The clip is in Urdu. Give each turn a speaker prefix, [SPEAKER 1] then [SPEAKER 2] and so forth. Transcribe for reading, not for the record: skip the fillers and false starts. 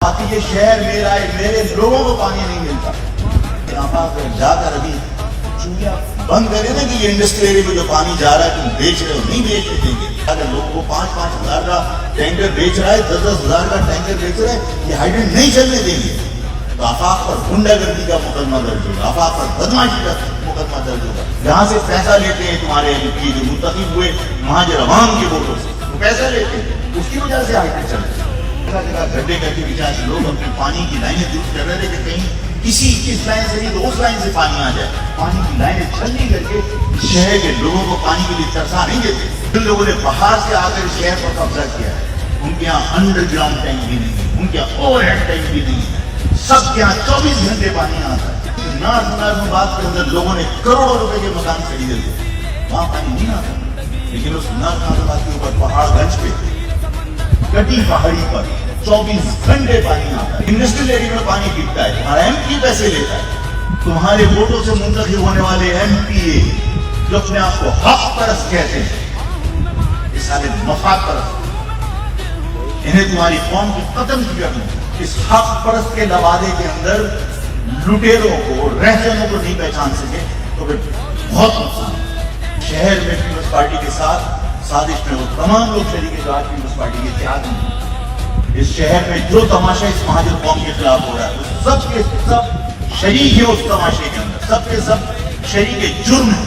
[SPEAKER 1] یہ شہر میرا ہے، میرے لوگوں کو پانی نہیں ملتا. آفاق میں جا کر ابھی چوڑیاں بند کرے نا کہ یہ انڈسٹری ایریا میں جو پانی جا رہا ہے تم بیچ رہے ہو، نہیں بیچنے دیں گے. اگر لوگوں کو 5-5 ہزار کا ٹینکر بیچ رہا ہے، 10-10 ہزار کا ٹینکر بیچ رہا ہے، یہ ہائیڈرنٹ نہیں چلنے دیں گے. تو آفاق پر غنڈہ گردی کا مقدمہ درج ہوگا، آفاق پر بدماشی کا مقدمہ درج ہوگا. جہاں سے پیسہ لیتے ہیں تمہارے MP جو منتخب ہوئے مہاجر عوام کے ووٹوں سے، وہ پیسہ لیتے ہیں، اس کی وجہ سے ہائیڈرنٹ چل رہے ہیں. جگہ گڈھے کر کے بچا سے لوگ اپنی پانی کی لائنیں درست کر رہے تھے کہ کہیں کسی اس لائن سے نہیں تو اس لائن سے پانی آ جائے. پانی کی لائنیں چھلنی کر کے شہر کے لوگوں کو پانی کے لیے ترسا نہیں دیتے. جن لوگوں نے باہر سے آ کر شہر پر قبضہ کیا ہے، ان کے یہاں انڈر گراؤنڈ ٹینک بھی نہیں ہے، ان کے یہاں اوور ہیڈ ٹینک بھی نہیں ہے، سب کے یہاں 24 گھنٹے پانی آتا ہے. ناز بات کے اندر لوگوں نے کروڑوں روپے کے مکان خریدے تھے، وہاں پانی نہیں آتا. لیکن اس ناز بات کے اوپر پہاڑ گنج پہ کٹی پہاڑی پر 24 گھنٹے پانی آتا ہے. انڈسٹریل ایریا میں پانی بکتا ہے، تمہارا MP پیسے لیتا ہے. تمہارے ووٹوں سے منتخب ہونے والے MP جو اپنے آپ کو حق پرست کہتے ہیں، اس سارے مفاد پرست، انہیں تمہاری قوم کی ختم کیا. اس حق پرست کے لوادے کے اندر لٹیروں کو، رہزنوں کو نہیں پہچان سکے تو پھر بہت نقصان. شہر میں پیپلز پارٹی کے ساتھ سازش میں وہ تمام لوگ شریک جو آج پیپلز پارٹی کے اتحاد میں اس شہر میں جو تماشا اس مہاجر قوم کے خلاف ہو رہا ہے، سب کے سب شریک ہے اس تماشے کے اندر، سب کے سب شریک جرم ہے.